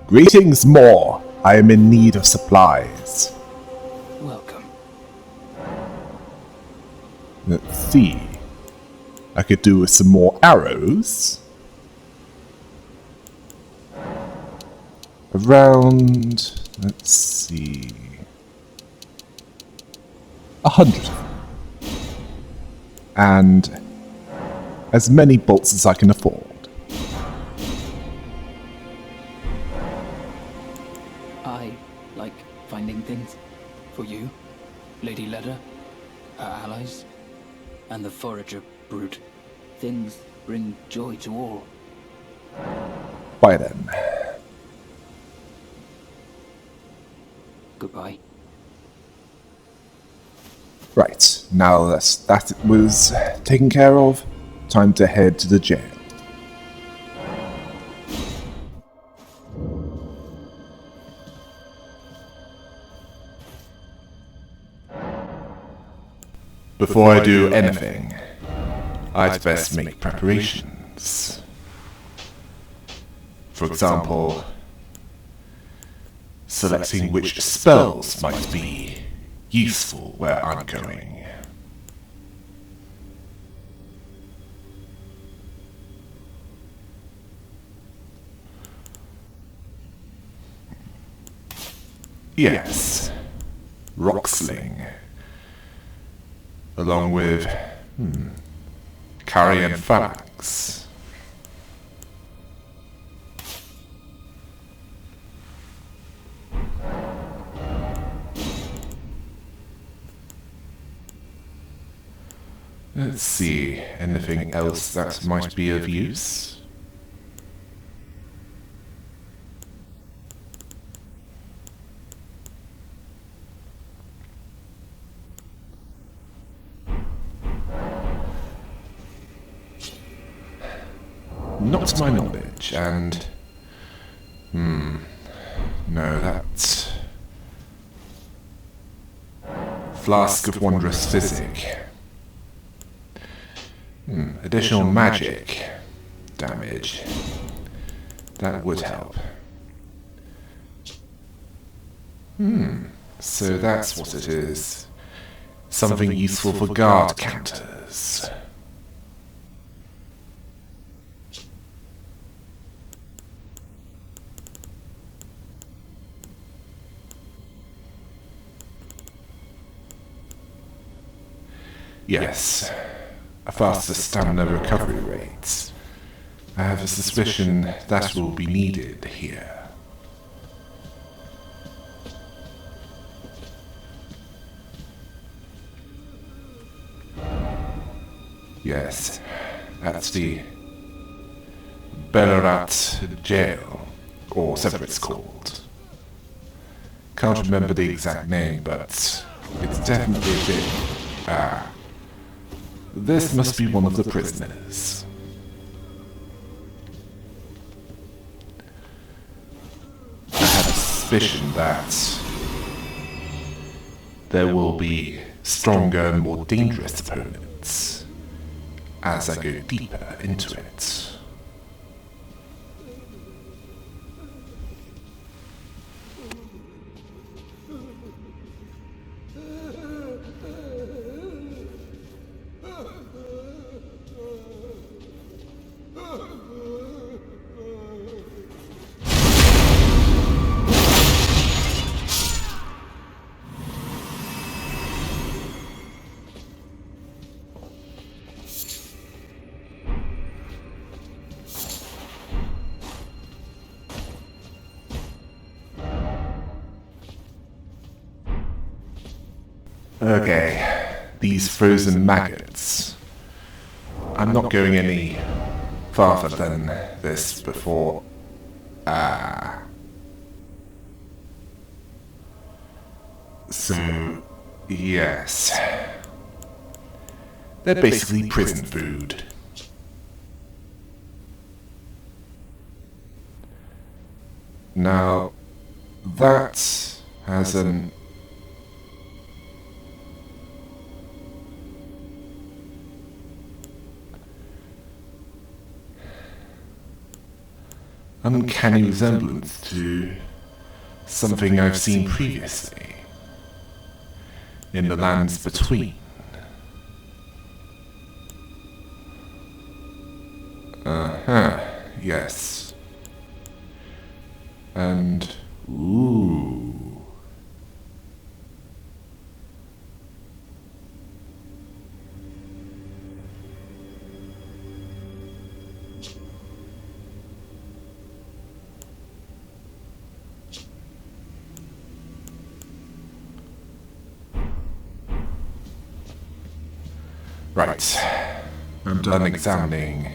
Greetings, Moore. I am in need of supplies. Welcome. Let's see. I could do with some more arrows. Around, let's see, 100. And as many bolts as I can afford. I like finding things. For you, Lady Leda, her allies, and the forager brute. Things bring joy to all. By then. Goodbye. Right, now that was taken care of, time to head to the jail. Before I do anything, I'd best make preparations. For example, selecting which spells might be useful where I'm going. Yes, rock sling. Along with carry and phalanx. Let's see, anything else that might be of use? Not to my knowledge, and... no, that's... Flask of Wondrous Physic. Additional magic damage. That would help. So that's what it is. Something useful for guard counters. Yes. A faster stamina recovery rate. I have a suspicion that will be needed here. Yes, that's the Belurat Gaol, or so it's called. Can't remember the exact name, but it's definitely a bit... This must be one of the prisoners. I have a suspicion that there will be stronger and more dangerous opponents as I go deeper into it. Okay, these frozen maggots. I'm not going any farther than this before... So, yes. They're basically prison food. Now, that has an... uncanny resemblance to something I've seen previously in the lands between. Yes. And... ooh. Right. I'm done examining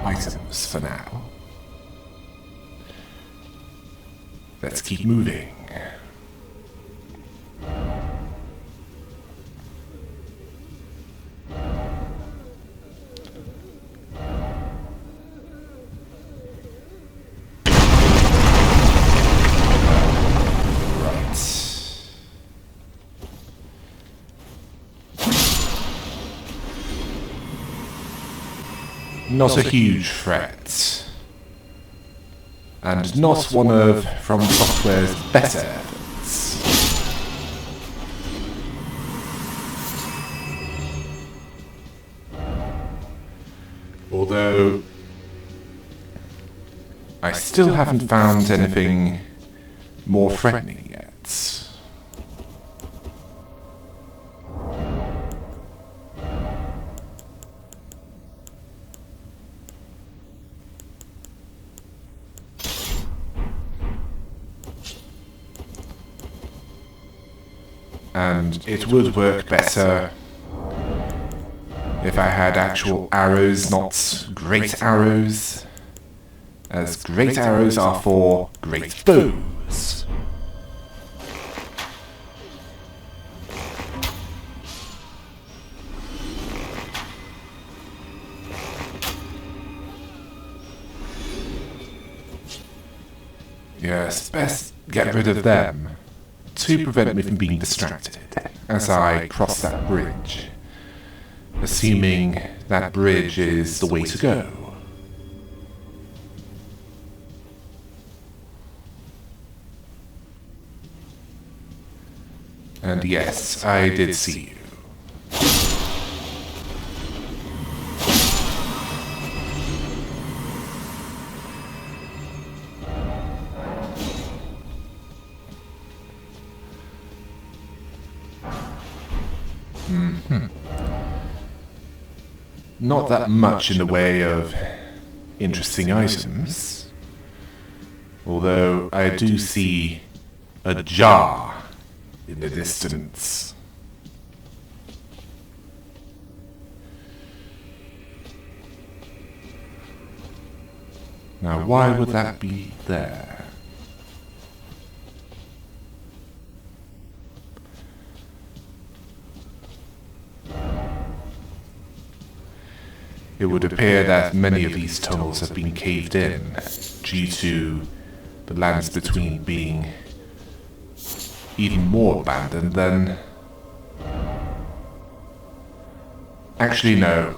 items for now. Let's keep moving. Not a huge threat, and not one of From Software's better efforts. Although, I still haven't found anything more threatening yet. And it would work better if I had actual arrows, not great arrows, as great arrows are for great bows. Yes, best get rid of them to prevent me from being distracted as I cross that bridge, assuming that bridge is the way to go. And yes, I did see you. Not that much in the way of interesting items, although I do see a jar in the distance. Now, why would that be there? It would appear that many of these tunnels have been caved in due to the lands between being even more abandoned than... Actually, no.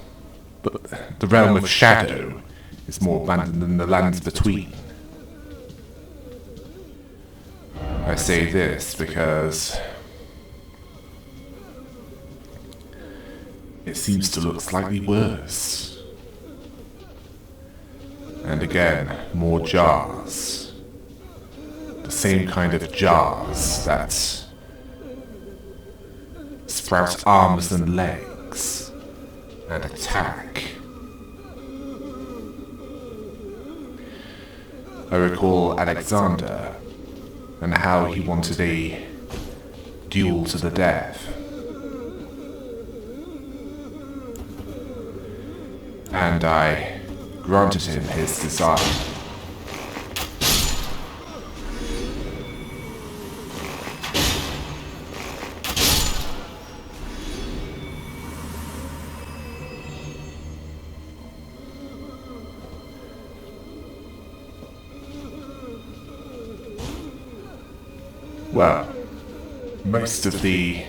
But the realm of shadow is more abandoned than the lands between. I say this because it seems to look slightly worse. And again, more jars. The same kind of jars that sprout arms and legs and attack. I recall Alexander and how he wanted a duel to the death. And I granted him his desire. Well, most of the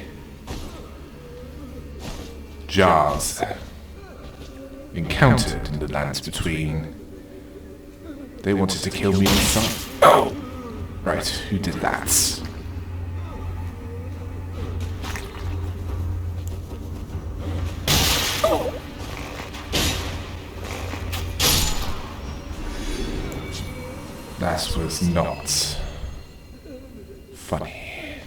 jars encountered in the lands between They wanted to kill me inside. Oh! Right, who did that? That was not funny.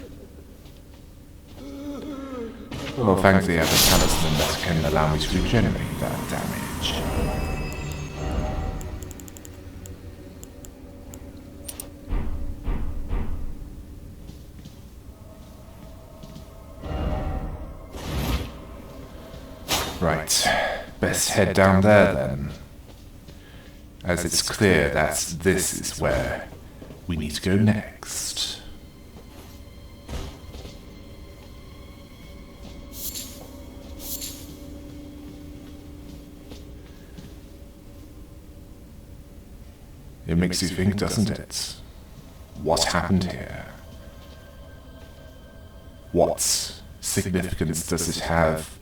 Well, thankfully I have a talisman that can allow me to regenerate that damage. Right, best head down there then. As it's clear that this is where we need to go next. It makes you think, doesn't it? What happened here? What significance does it have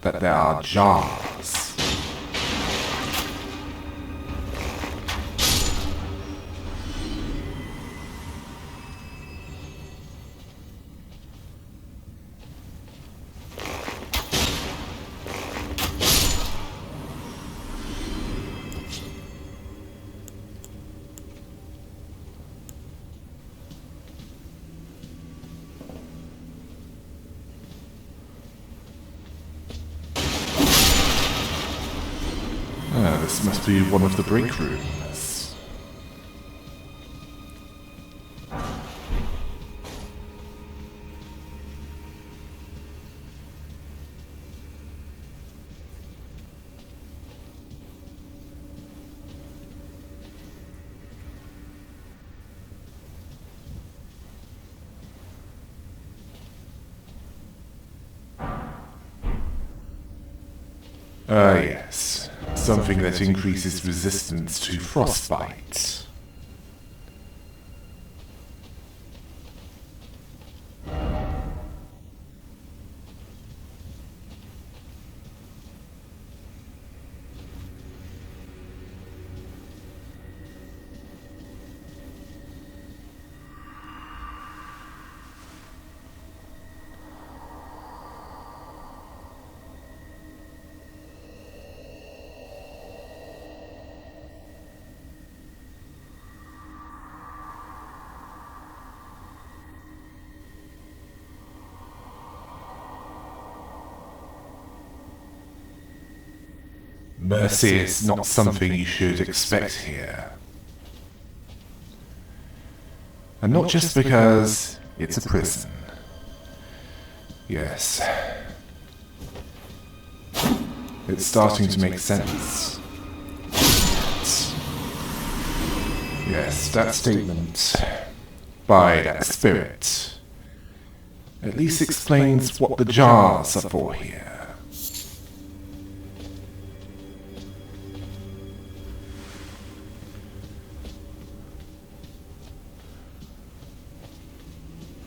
that there are jars? This must be one of the break rooms. Yes. Something that increases resistance to frostbite. Mercy is not something you should expect here. And not just because it's a prison. Yes. It's starting to make sense. Yes, that statement by that spirit at least explains what the jars are for here.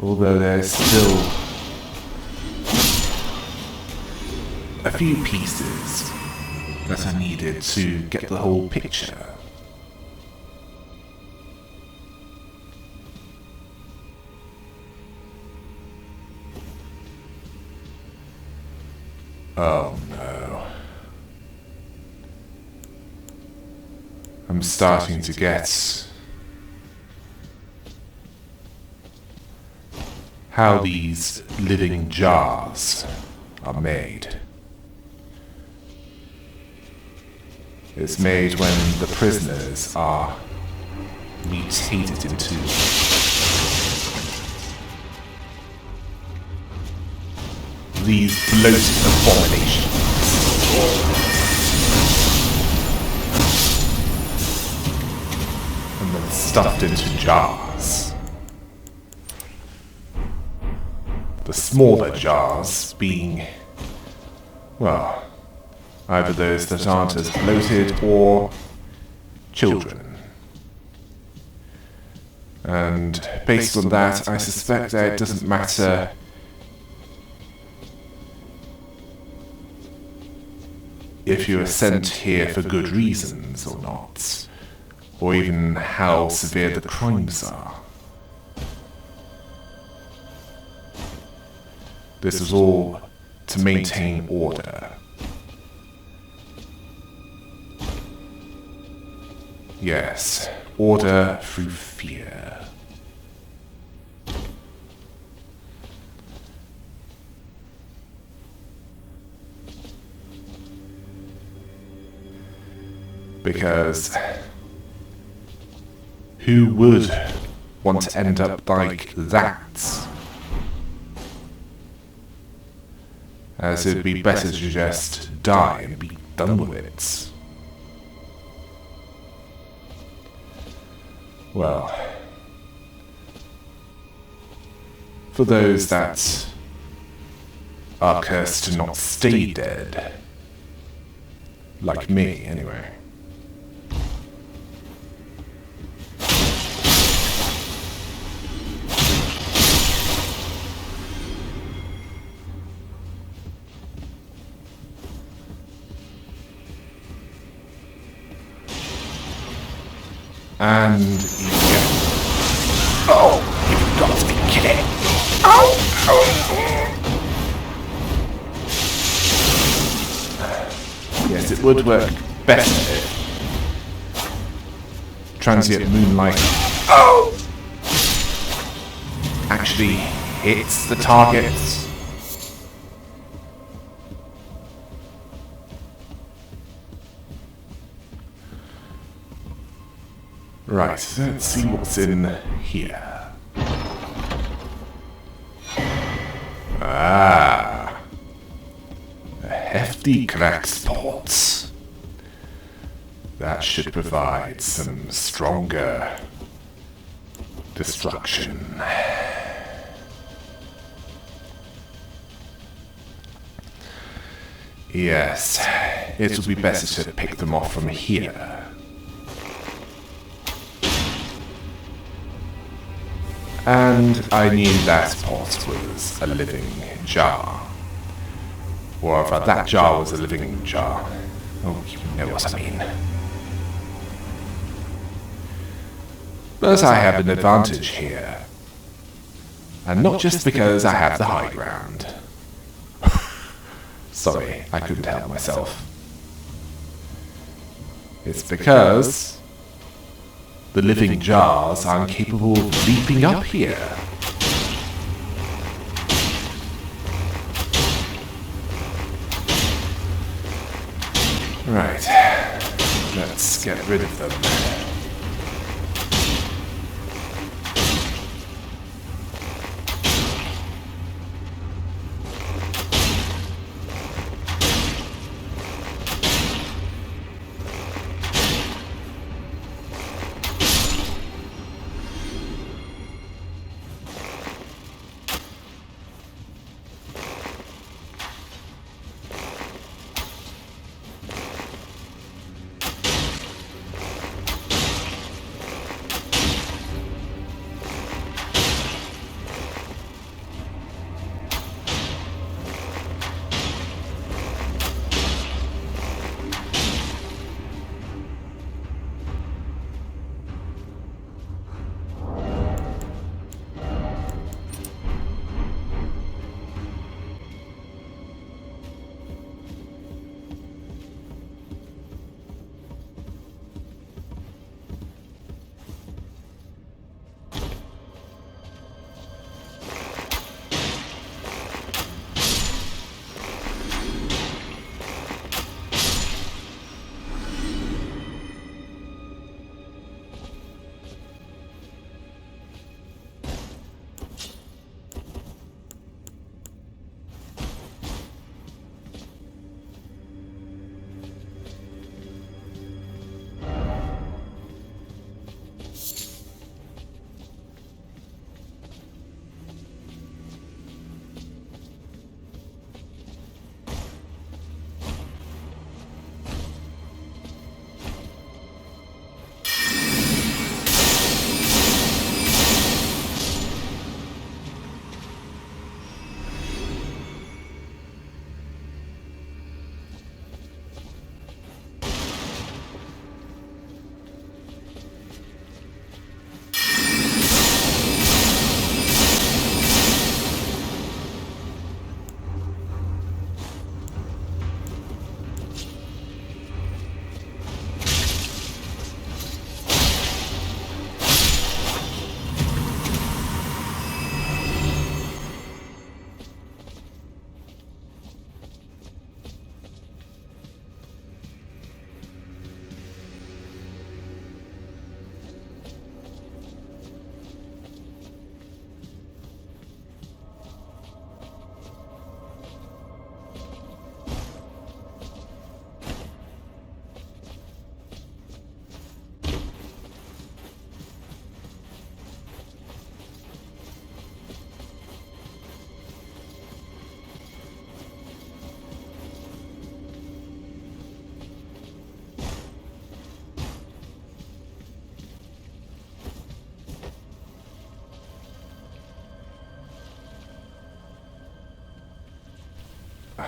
Although there's still a few pieces that are needed to get the whole picture. Oh no. I'm starting to get how these living jars are made. It's made when the prisoners are mutated into these bloated abominations. And then stuffed into jars. The smaller jars being, well, either those that aren't as bloated or children. And based on that, I suspect that it doesn't matter if you are sent here for good reasons or not. or even how severe the crimes are. This was all to maintain order. Yes, order through fear. Because who would want to end up like that? As it'd be better to just die and be done with it. Well, for those that are cursed to not stay dead, like me anyway. And yeah. Oh, you've got to be kidding! Oh, yes, it would work better if transient moonlight actually hits the target. Right, let's see what's in here. Ah, a hefty crack spot. That should provide some stronger destruction. Yes, it would be better to pick them off from here. And I knew that pot was a living jar. Or if that jar was a living jar. Oh, you know what I mean. But I have an advantage here. And not just because I have the high ground. Sorry, I couldn't help myself. It's because the living jars are incapable of leaping up here. Right, let's get rid of them.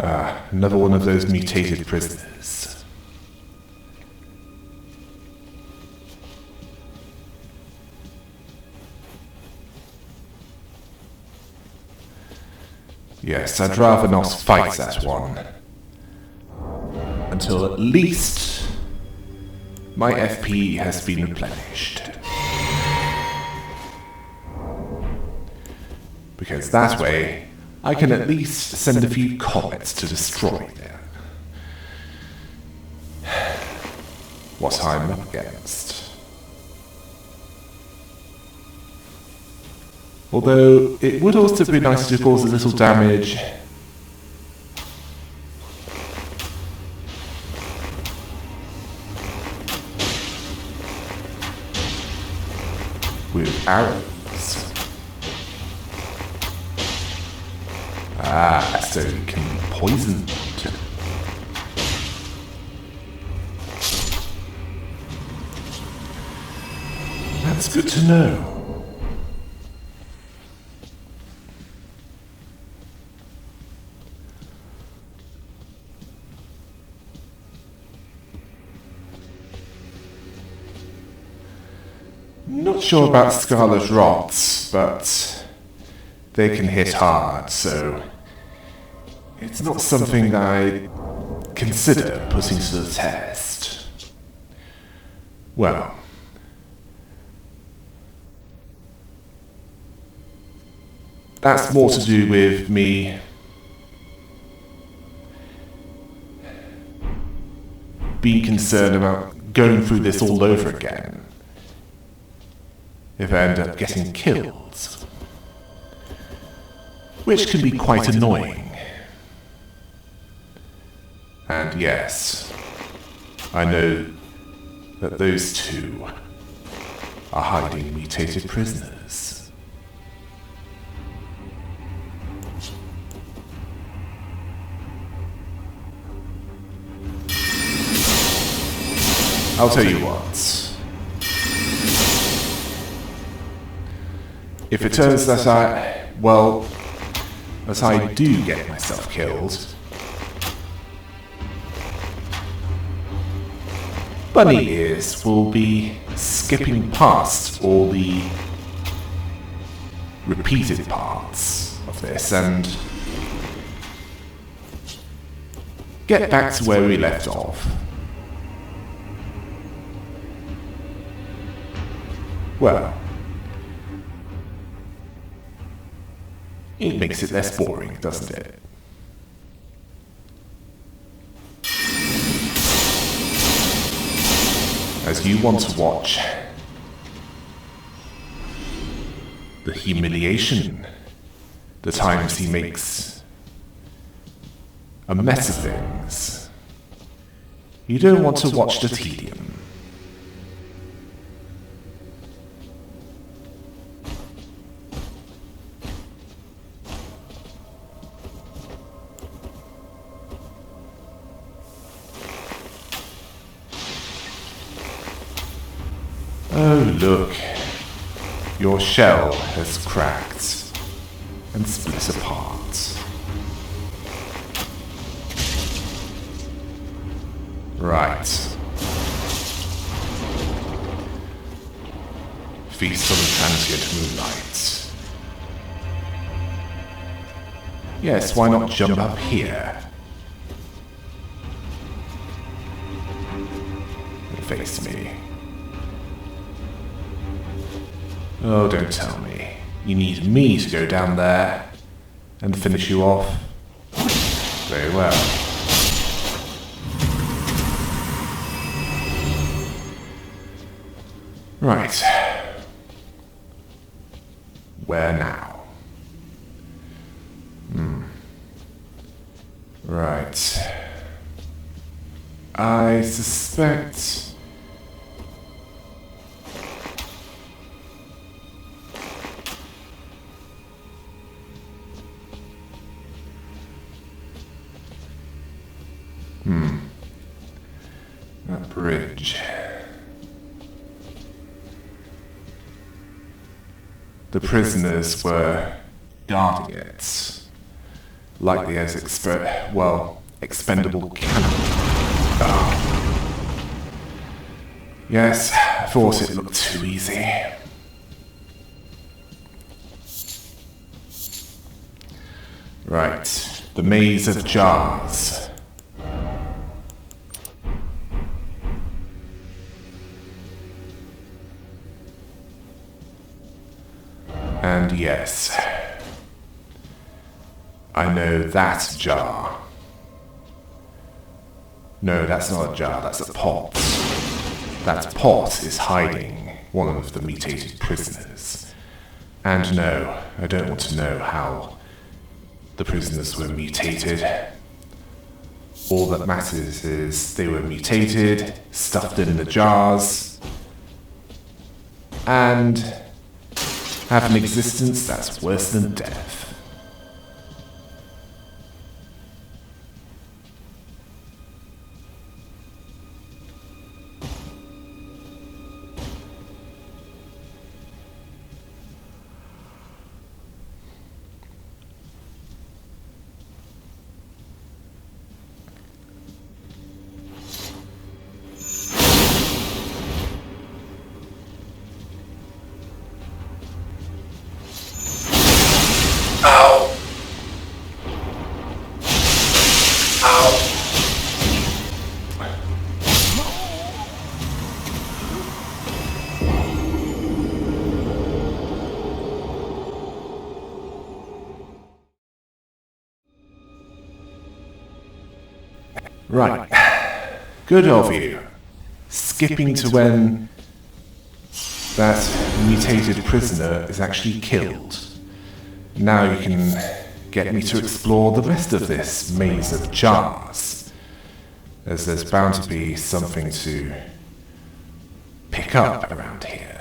Another one of those mutated prisoners. Yes, I'd rather not fight that one. Until at least my FP has been replenished. Because that way, I can at least send a few comets to destroy them. What I'm up against. Although, it would also be nice to cause a little damage with arrows. So it can be poisoned. That's good to know. Not sure about Scarlet Rots, but they can hit hard, so it's not something I consider putting to the test. Well, that's more to do with me being concerned about going through this all over again if I end up getting killed, which can be quite annoying. And yes, I know that those two are hiding mutated prisoners. I'll tell you what. If it turns that I do get myself killed, Bunny Ears will be skipping past all the repeated parts of this and get back to where we left off. Well, it makes it less boring, doesn't it? As you want to watch the humiliation, the times he makes a mess of things. You don't want to watch the tedium. Oh, look. Your shell has cracked and split apart. Right. Feast on the transient moonlight. Yes, why not jump up here? And face me. Oh, don't tell me. You need me to go down there and finish you off? Very well. Right. Where now? Right. I suspect... That bridge. The prisoners were guarding it. likely as expendable cannon. Oh. Yes, I thought it looked too easy. Right, the maze of jars. And yes, I know that jar. No, that's not a jar, that's a pot. That pot is hiding one of the mutated prisoners. And no, I don't want to know how the prisoners were mutated. All that matters is they were mutated, stuffed in the jars, and have an existence that's worse than death. Right. Good of you. Skipping to when that mutated prisoner is actually killed. Now you can get me to explore the rest of this maze of jars, as there's bound to be something to pick up around here.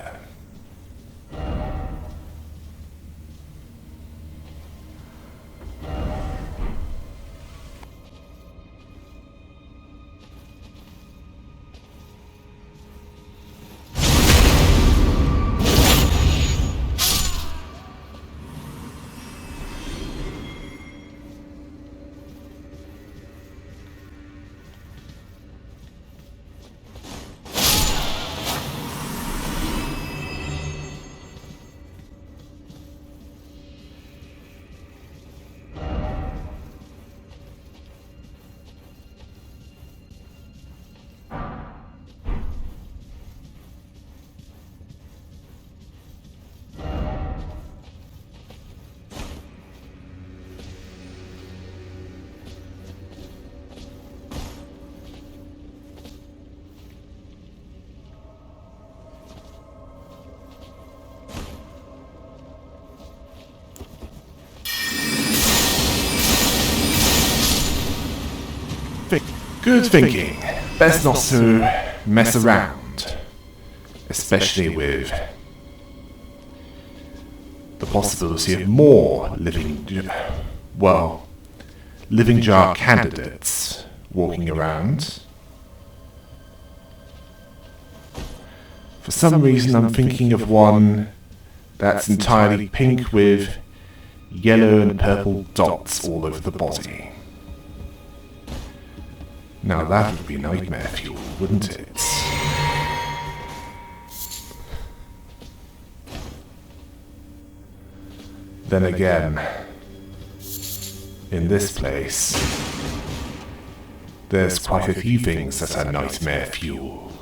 Good thinking. Best not to mess around. Especially with the possibility of more living jar candidates walking around. For some reason I'm thinking of one that's entirely pink with yellow and purple dots all over the body. Now that would be nightmare fuel, wouldn't it? Then again, in this place, there's quite a few things that are nightmare fuel.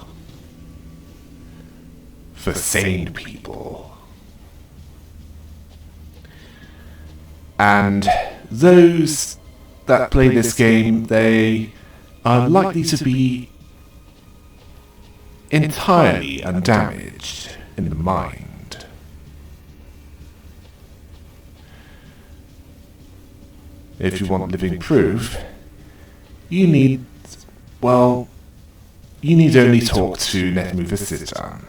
For sane people. And those that play this game, they are likely to be entirely undamaged in the mind. If you want living proof, you need only talk to NetMoverSitan.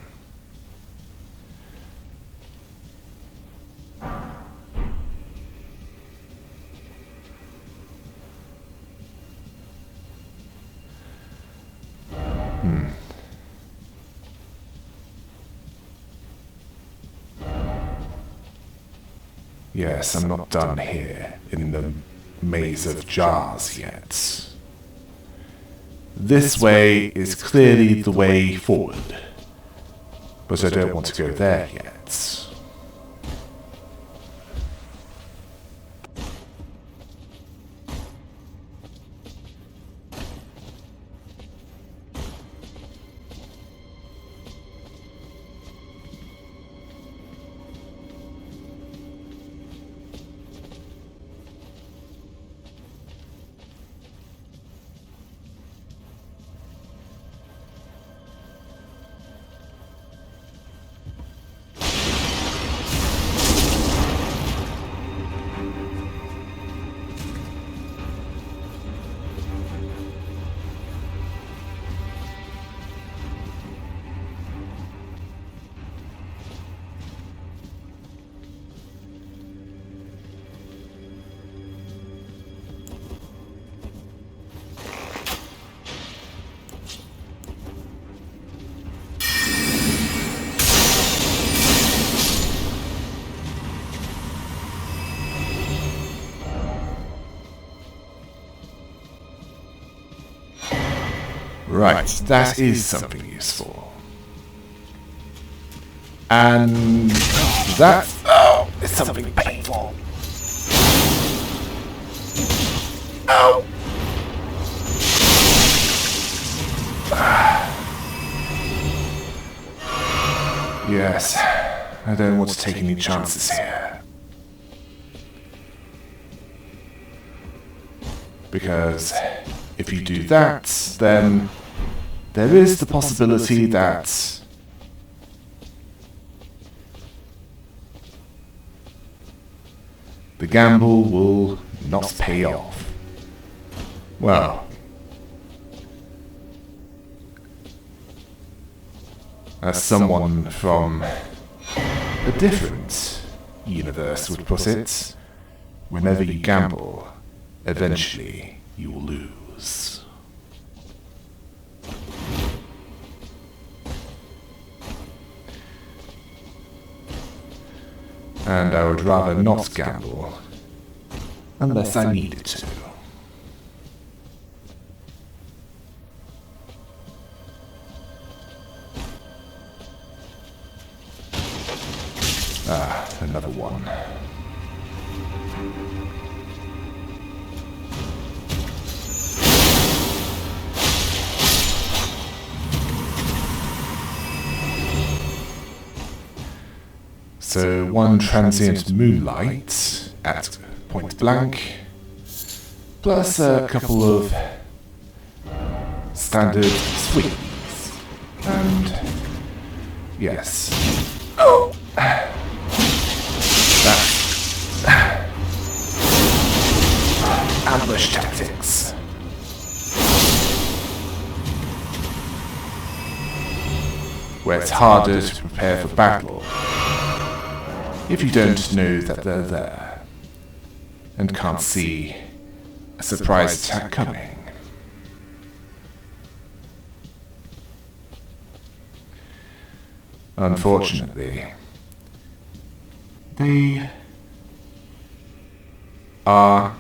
Yes, I'm not done here in the maze of jars yet. This way is clearly the way forward, but I don't want to go there yet. Right, that is something useful. And that's... Oh, it's something painful. Oh! Yes, I don't want to take any chances here. Because if you do that, then there is the possibility that the gamble will not pay off. Well, as someone from a different universe would put it, whenever you gamble, eventually you will lose. And I would rather not gamble unless I needed to. Ah, another one. So one transient moonlight at point blank, plus a couple of standard swings, and yes. Oh! That's ambush tactics. Where it's harder to prepare for battle if you don't know that they're there and can't see a surprise attack coming. Unfortunately, they are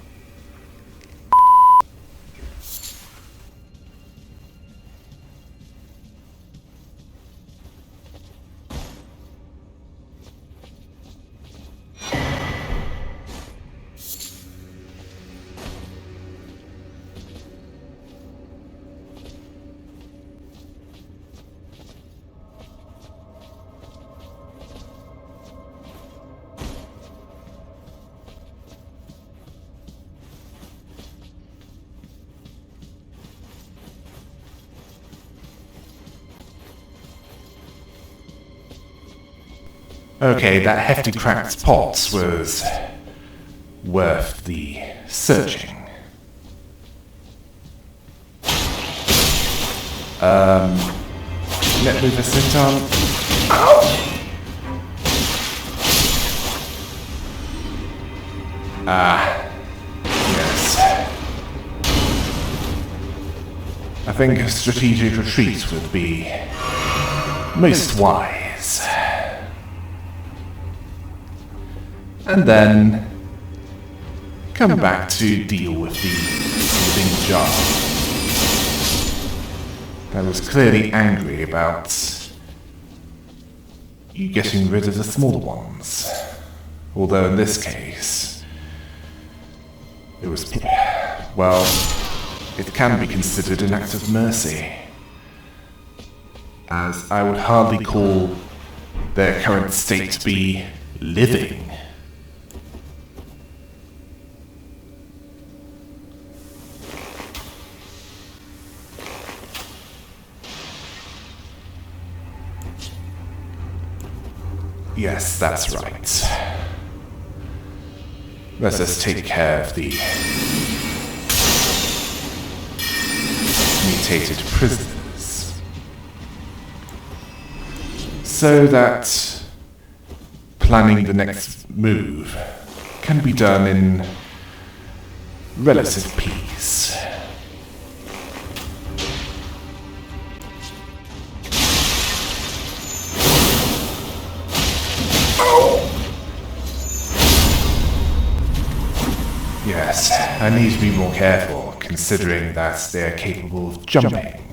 okay, that hefty cracked pot was worth the searching. NetMoverSitan. Ow! Ah, yes. I think a strategic retreat would be most wise. And then come back to deal with the living jar that was clearly angry about you getting rid of the smaller ones. Although in this case, it was, well, it can be considered an act of mercy, as I would hardly call their current state to be living. Yes, that's right. Let us take care of the mutated prisoners, so that planning the next move can be done in relative peace. Yes, I need to be more careful, considering that they are capable of jumping.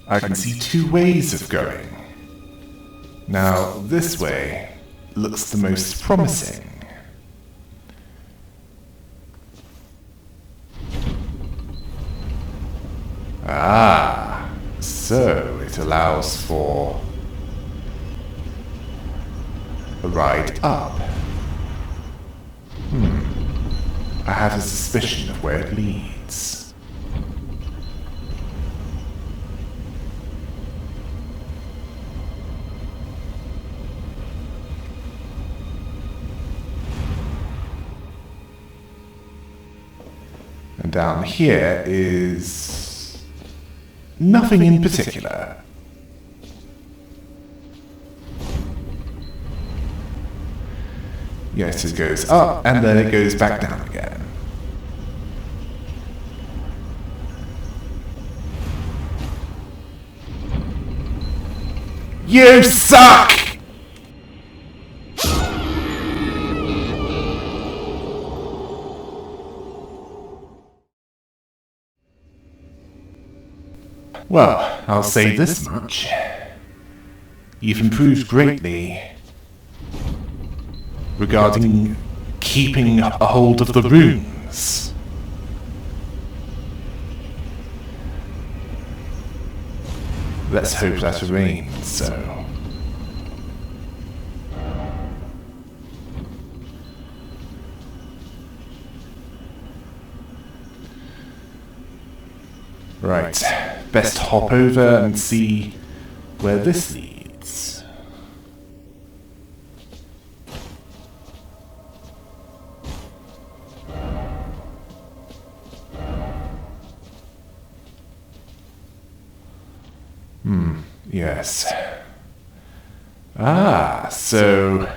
I can see two ways of going. Now, this way looks the most promising. Ah, so it allows for a ride up. I had a suspicion of where it leads. And down here is nothing in particular. Yes, it goes up and then it goes back down again. You suck! Well, I'll say this much. You've improved greatly regarding keeping a hold of the runes. Let's hope that remains so. Right, best hop over and see where this leads. Yes. Ah, so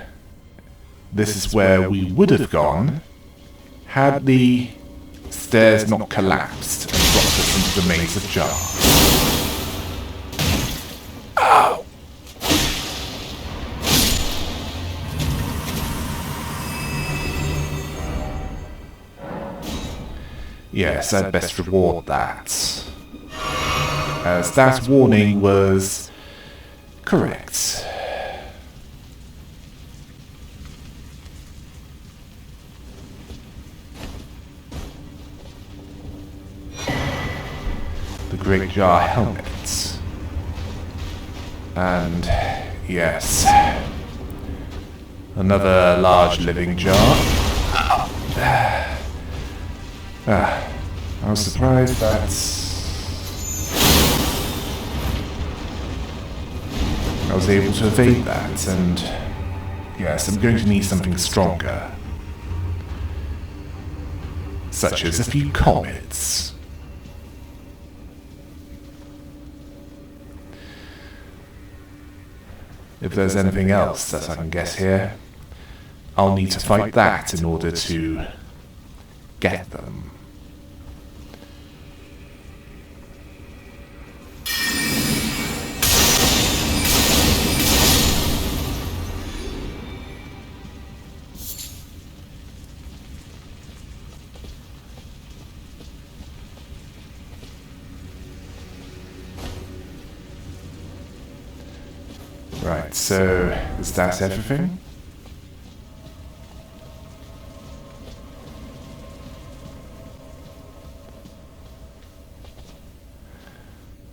this is where we would have gone had the stairs not collapsed and dropped us into the maze of jars. Ow! Yes, I'd best reward that. As that warning was correct. The Great Jar helmet. And yes, another large living jar. I was surprised that I was able to evade that, and yes, I'm going to need something stronger. Such as a few comets. If there's anything else that I can get here, I'll need to fight that in order to get them. Right, so is that everything?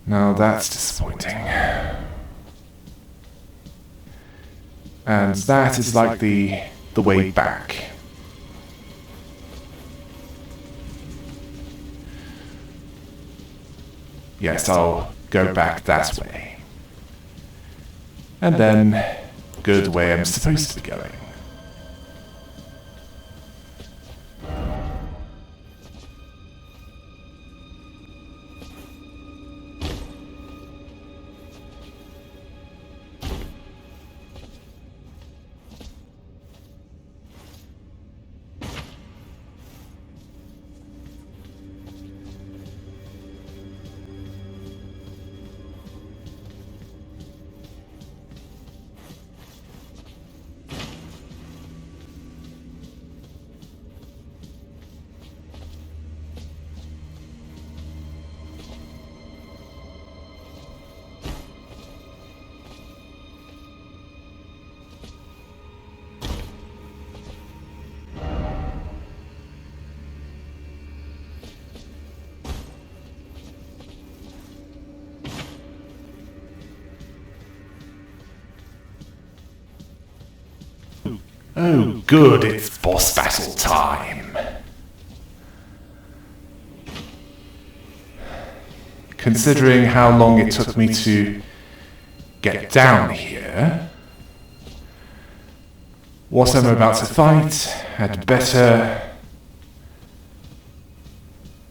Now that's disappointing. And that is like the way back. Yes, I'll go back that way. And then go the way I'm supposed to be going. Oh good, it's boss battle time. Considering how long it took me to get down here, what I'm about to fight had better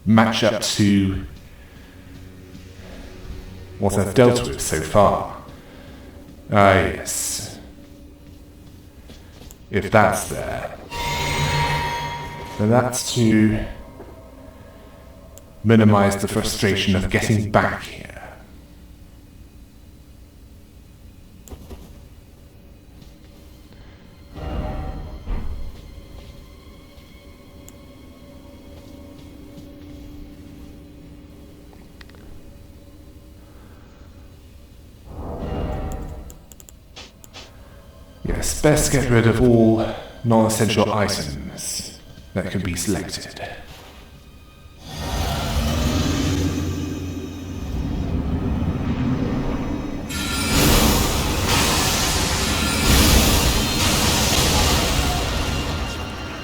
match up to what I've dealt with so far. Ah yes. If that's there, then that's to minimize the frustration of getting back here. Yes, best get rid of all non-essential items that can be selected.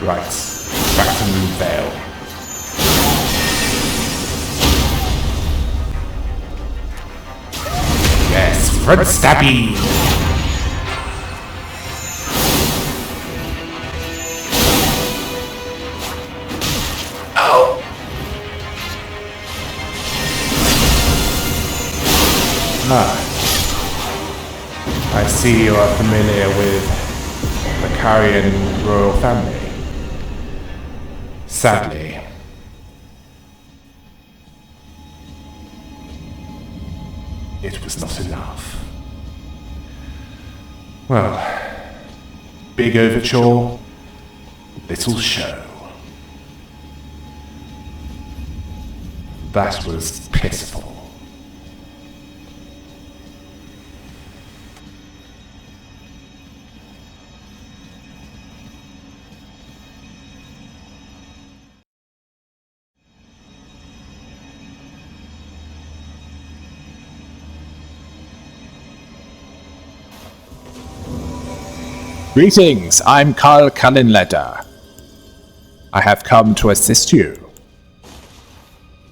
Right, back to Moon Vale. Yes, front stabby! Oh! Ah. I see you are familiar with the Carian royal family. Sadly, it was not enough. Well, big overture, little show. That was pitiful. Greetings, I'm Karl Kaninleder. I have come to assist you.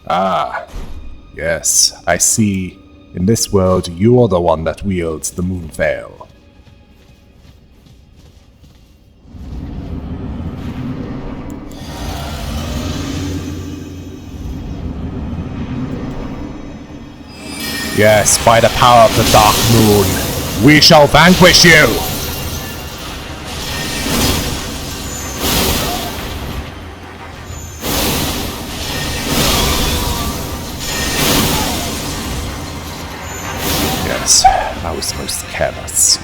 Ah, yes, I see. In this world, you are the one that wields the Moon Veil. Yes, by the power of the Dark Moon, we shall vanquish you! Yes, I was most careless.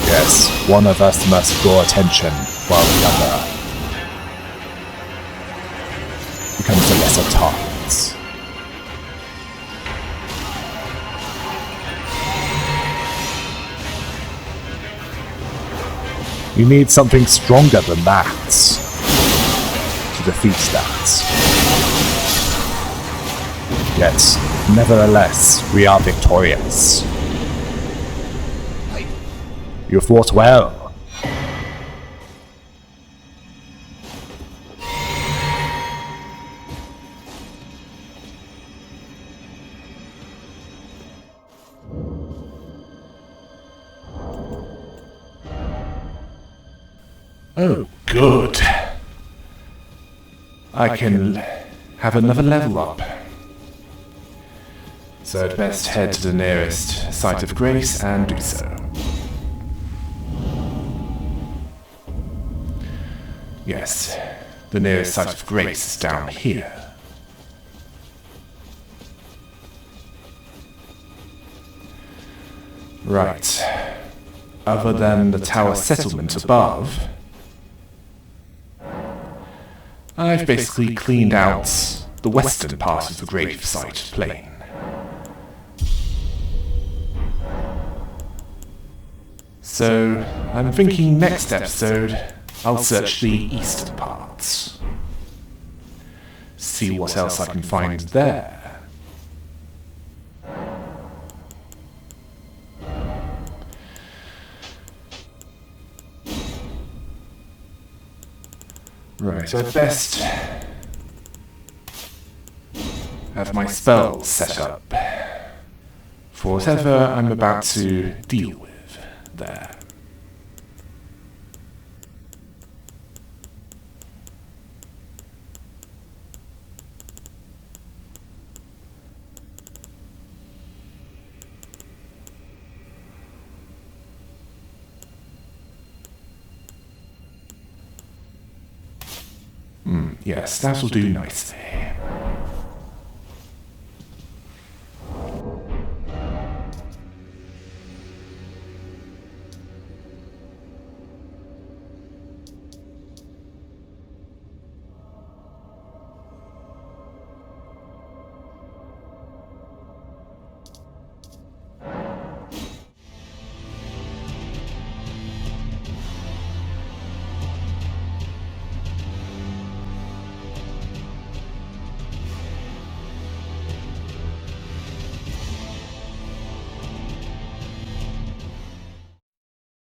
Yes, one of us must draw attention, while the other becomes a lesser target. You need something stronger than that to defeat that. Yet, nevertheless, we are victorious. You fought well. Oh, good. I can have another level up. So I'd best head to the nearest site of grace and do so. Yes, the nearest site of grace is down here. Right. Other than the tower settlement above, I've basically cleaned out the western part of the gravesite plain. So, I'm thinking next episode, I'll search the eastern parts. See what else I can find there. Right, I'd best have my spells set up for whatever I'm about to deal with there. Yes, that'll do nicely.